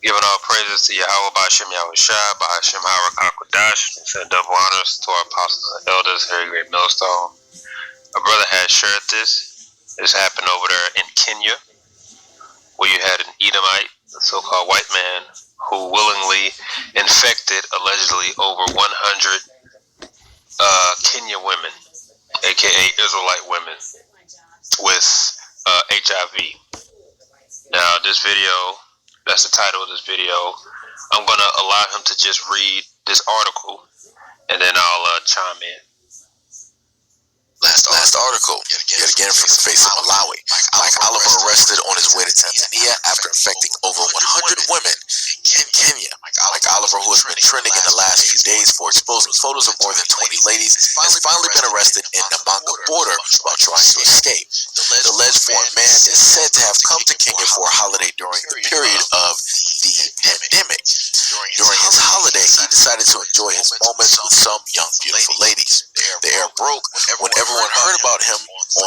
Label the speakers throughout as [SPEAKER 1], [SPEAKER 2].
[SPEAKER 1] Giving all praises to Yahweh Ba'Shem Yahweh Shai, Ba'Shem Harakakadash, and send double honors to our apostles and elders, very great millstone. A brother had shared this. This happened over there in Kenya, where you had an Edomite, a so-called white man, who willingly infected, allegedly, over 100 Kenya women, aka Israelite women, with HIV. Now, this video, that's the title of this video. I'm going to allow him to just read this article, and then I'll chime in.
[SPEAKER 2] Last article, yet again from the face of Malawi. Mike Oliver arrested on his way to Tanzania after infecting over 100 women in Kenya. Mike Oliver, who has been trending in the last few days for exposing photos of more than 20 ladies, has finally been arrested in Namanga border while trying to escape. The alleged foreign man is said to have come to Kenya for a holiday during the period of the pandemic. During his holiday, he decided to enjoy his moments with some young, beautiful ladies. The air broke when everyone heard about him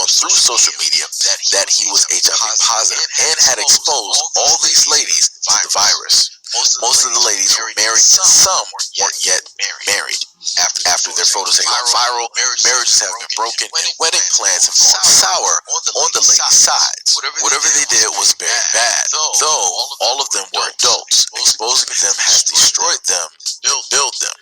[SPEAKER 2] through social media that he was HIV positive and had exposed all these ladies to the virus. Most of the ladies were married and some weren't yet married. After their photos had gone viral, marriages have been broken and wedding plans have gone sour on the ladies' sides. Whatever they did was very bad, though all of them were adults. Exposing them has destroyed them, built them.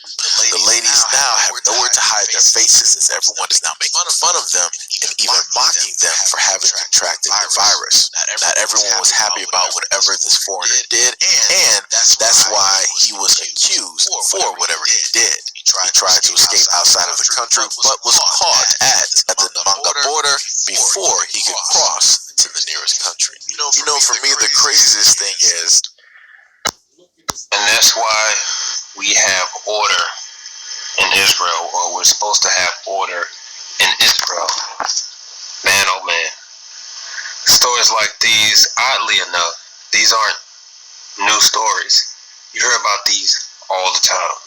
[SPEAKER 2] The ladies now have nowhere to hide their faces as everyone is now making fun of them and even mocking them for having contracted the virus. Not everyone was happy about whatever this foreigner did, and that's why he was accused for whatever he did. He tried to escape outside of the country, but was caught at the Namanga border before he could cross to the nearest country. You know, for me, the craziest thing is,
[SPEAKER 1] and that's why we have order in Israel, or we're supposed to have order in Israel. Man, oh man. Stories like these, oddly enough, these aren't new stories. You hear about these all the time.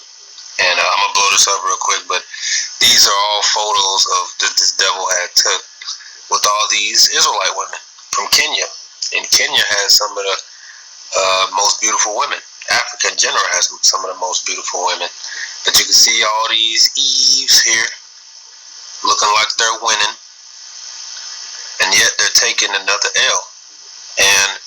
[SPEAKER 1] And I'm going to blow this up real quick, but these are all photos of that this devil had took with all these Israelite women from Kenya. And Kenya has some of the most beautiful women. Africa in general has some of the most beautiful women. But you can see all these Eves here looking like they're winning. And yet they're taking another L. And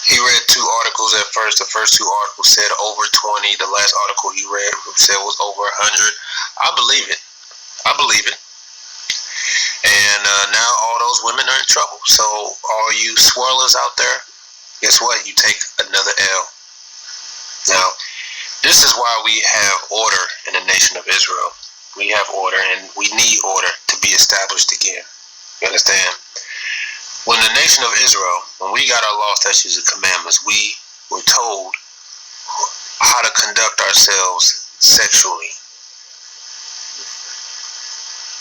[SPEAKER 1] he read two articles at first. The first two articles said over 20. The last article he read said was over 100. I believe it. And now all those women are in trouble. So all you swirlers out there, guess what? You take another L. Now, this is why we have order in the nation of Israel. We have order, and we need order to be established again. You understand? When the nation of Israel, when we got our law, statutes, and commandments, we were told how to conduct ourselves sexually.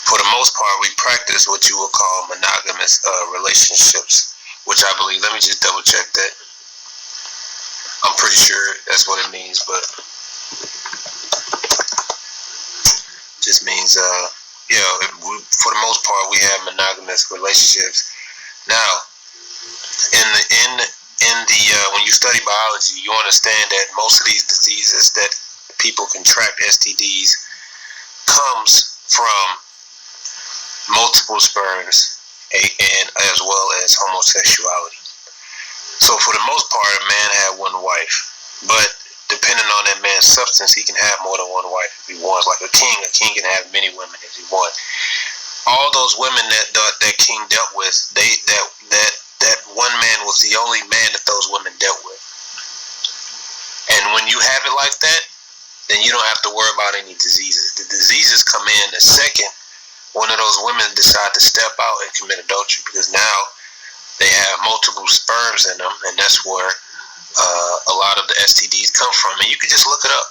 [SPEAKER 1] For the most part, we practice what you would call monogamous relationships, which I believe, let me just double check that. I'm pretty sure that's what it means, but just means, for the most part, we have monogamous relationships. Now, when you study biology, you understand that most of these diseases that people contract, STDs, comes from multiple sperms and as well as homosexuality. So for the most part, a man had one wife, but depending on that man's substance, he can have more than one wife if he wants. Like a king can have many women if he wants. All those women that king dealt with, that one man was the only man that those women dealt with. And when you have it like that, then you don't have to worry about any diseases. The diseases come in the second one of those women decide to step out and commit adultery, because now they have multiple sperms in them, and that's where a lot of the STDs come from. And you can just look it up.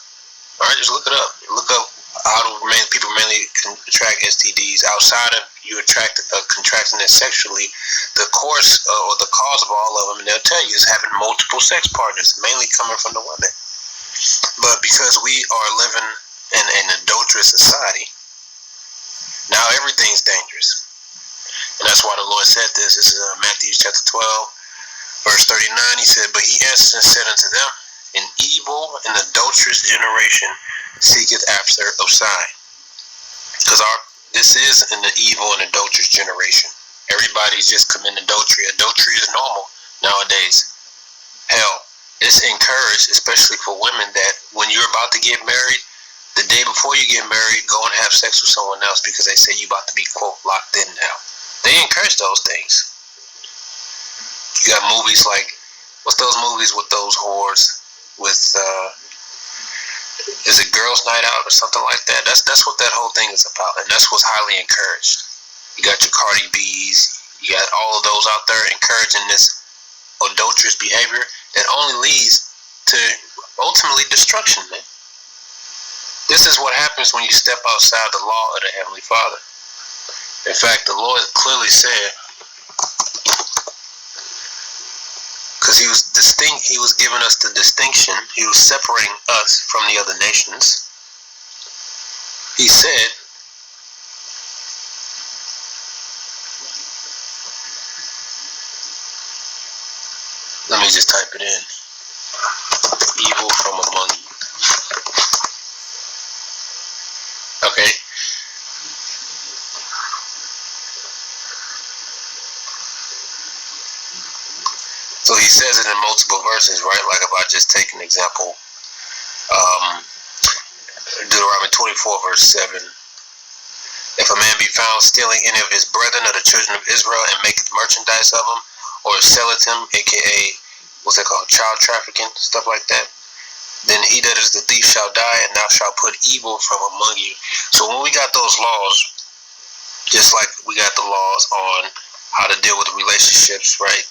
[SPEAKER 1] All right, just look it up. Look up how people mainly contract STDs outside of you contracting it sexually. The course or the cause of all of them, and they'll tell you, is having multiple sex partners, mainly coming from the women. But because we are living in an adulterous society, now everything's dangerous. And that's why the Lord said this. This is Matthew chapter 12, Verse 39, he said, but he answered and said unto them, an evil and adulterous generation seeketh after a sign. Because this is an evil and adulterous generation. Everybody's just committing adultery. Adultery is normal nowadays. Hell, it's encouraged, especially for women, that when you're about to get married, the day before you get married, go and have sex with someone else because they say you about to be, quote, locked in now. They encourage those things. You got movies like, what's those movies with those whores with, is it Girls Night Out or something like that? That's what that whole thing is about, and that's what's highly encouraged. You got your Cardi B's, you got all of those out there encouraging this adulterous behavior that only leads to ultimately destruction, man. This is what happens when you step outside the law of the Heavenly Father. In fact, the Lord clearly said, because he was giving us the distinction, he was separating us from the other nations. He said, let me just type it in, evil from among you. Okay. So he says it in multiple verses, right? Like if I just take an example, Deuteronomy 24, verse 7. If a man be found stealing any of his brethren of the children of Israel and maketh merchandise of them, or selleth him, aka, what's it called, child trafficking, stuff like that, then he that is the thief shall die, and thou shalt put evil from among you. So when we got those laws, just like we got the laws on how to deal with relationships, right?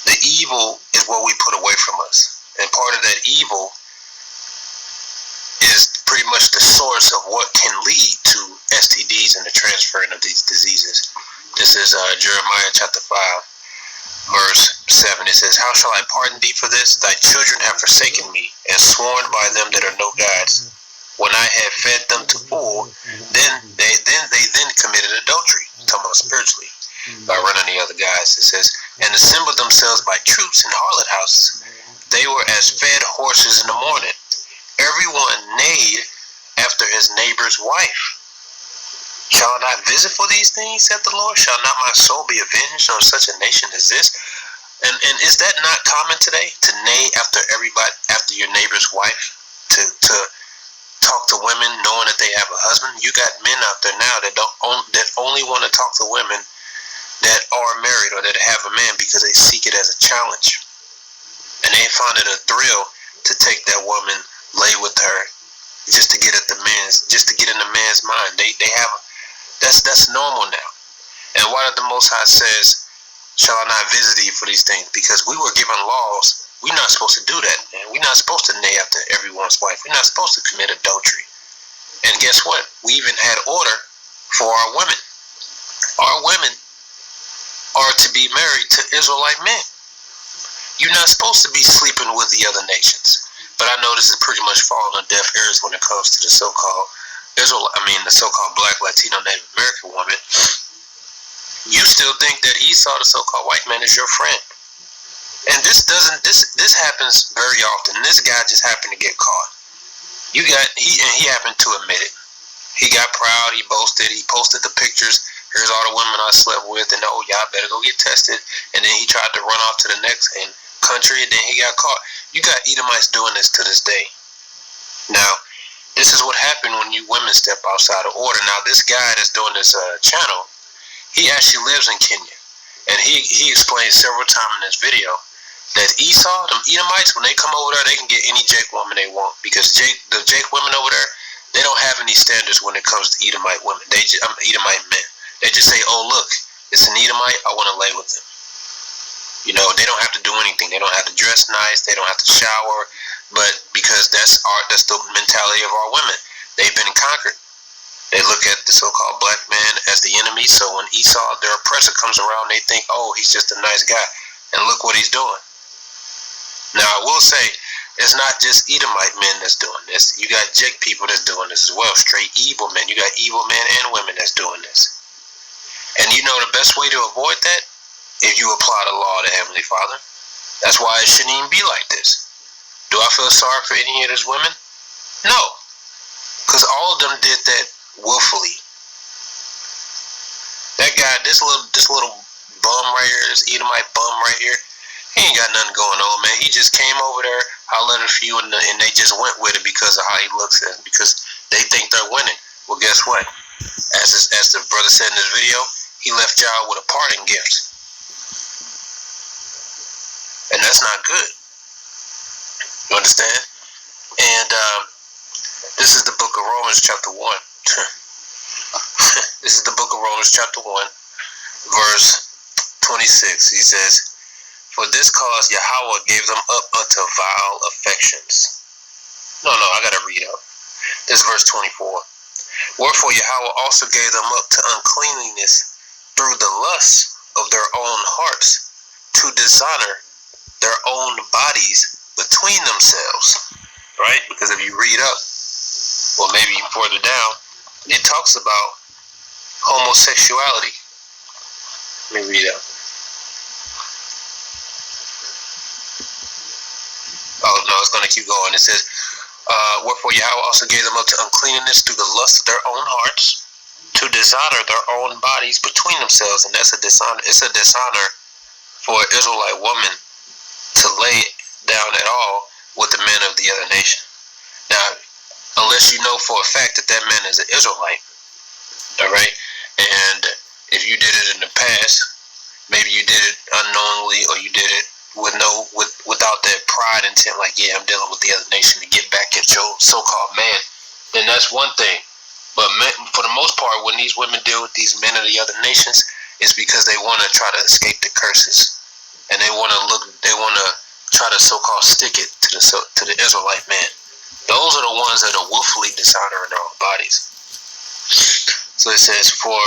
[SPEAKER 1] The evil is what we put away from us. And part of that evil is pretty much the source of what can lead to STDs and the transferring of these diseases. This is Jeremiah chapter 5, verse 7. It says, how shall I pardon thee for this? Thy children have forsaken me, and sworn by them that are no gods. When I had fed them to full, then they committed adultery. I'm talking about spiritually. By running the other guys, it says, and assembled themselves by troops in harlot houses. They were as fed horses in the morning. Everyone neighed after his neighbor's wife. Shall I not visit for these things, saith the Lord? Shall not my soul be avenged on such a nation as this? And is that not common today, to neigh after everybody, after your neighbor's wife, to talk to women knowing that they have a husband? You got men out there now that only want to talk to women that are married or that have a man because they seek it as a challenge, and they find it a thrill to take that woman, lay with her, just to get in the man's mind. They have that's normal now. And why did the Most High says, shall I not visit thee for these things? Because we were given laws. We're not supposed to do that, man. We're not supposed to neigh after everyone's wife. We're not supposed to commit adultery. And guess what? We even had order for our women. Our women are to be married to Israelite men. You're not supposed to be sleeping with the other nations. But I know this is pretty much falling on deaf ears when it comes to the so-called the so-called Black, Latino, Native American woman. You still think that Esau, the so-called white man, is your friend. And this happens very often. This guy just happened to get caught. He happened to admit it. He got proud, he boasted, he posted the pictures. Here's all the women I slept with, and oh, y'all better go get tested. And then he tried to run off to the next country, and then he got caught. You got Edomites doing this to this day. Now, this is what happened when you women step outside of order. Now, this guy that's doing this channel, he actually lives in Kenya. And he explained several times in this video that Esau, them Edomites, when they come over there, they can get any Jake woman they want. Because the Jake women over there, they don't have any standards when it comes to Edomite women. Edomite men. They just say, oh, look, it's an Edomite, I want to lay with them. You know, they don't have to do anything. They don't have to dress nice. They don't have to shower. But because that's the mentality of our women. They've been conquered. They look at the so-called black man as the enemy. So when Esau, their oppressor, comes around, they think, oh, he's just a nice guy. And look what he's doing. Now, I will say, it's not just Edomite men that's doing this. You got Jake people that's doing this as well. Straight evil men. You got evil men and women that's doing this. And you know the best way to avoid that if you apply the law of the Heavenly Father. That's why it shouldn't even be like this. Do I feel sorry for any of those women? No. Because all of them did that willfully. That guy, this little bum right here, this Edomite bum right here, he ain't got nothing going on, man. He just came over there, hollered at a few, and they just went with it because of how he looks at it, because they think they're winning. Well, guess what? As the brother said in this video, he left y'all with a parting gift. And that's not good. You understand? And this is the book of Romans chapter 1. This is the book of Romans chapter 1, verse 26. He says, "For this cause Yahweh gave them up unto vile affections." No, I gotta read up. This is verse 24. "Wherefore Yahweh also gave them up to uncleanliness through the lusts of their own hearts, to dishonor their own bodies between themselves." Right? Because if you read up, or maybe further down, it talks about homosexuality. Let me read up. Oh, no, it's going to keep going. It says, "Wherefore Yahweh also gave them up to uncleanness through the lust of their own hearts, to dishonor their own bodies between themselves." And that's a dishonor. It's a dishonor for an Israelite woman to lay down at all with the men of the other nation. Now, unless you know for a fact that that man is an Israelite, all right? And if you did it in the past, maybe you did it unknowingly, or you did it without that pride intent, like, yeah, I'm dealing with the other nation to get back at your so-called man, then that's one thing. But for the most part, when these women deal with these men of the other nations, it's because they want to try to escape the curses, and they want to try to so-called stick it to the Israelite man. Those are the ones that are willfully dishonoring their own bodies. So it says, for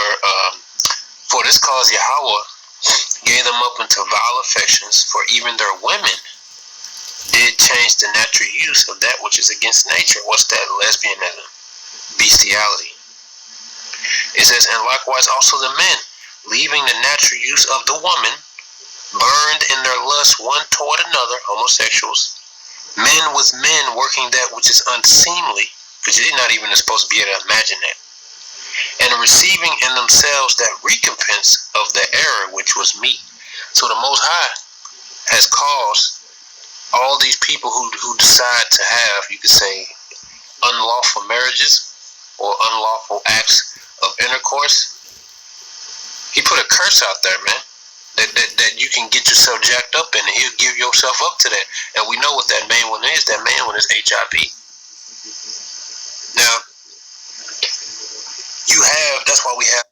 [SPEAKER 1] this cause Yahweh gave them up into vile affections, for even their women did change the natural use of that which is against nature. What's that? Lesbianism, bestiality. It says, "And likewise also the men, leaving the natural use of the woman, burned in their lust one toward another," homosexuals, "men with men working that which is unseemly," because you're not even supposed to be able to imagine that, "and receiving in themselves that recompense of the error which was meet." So the Most High has caused all these people who decide to have, you could say, unlawful marriages or unlawful acts of intercourse. He put a curse out there, man, that you can get yourself jacked up in, and he'll give yourself up to that. And we know what that main one is. That main one is HIV. Now, that's why we have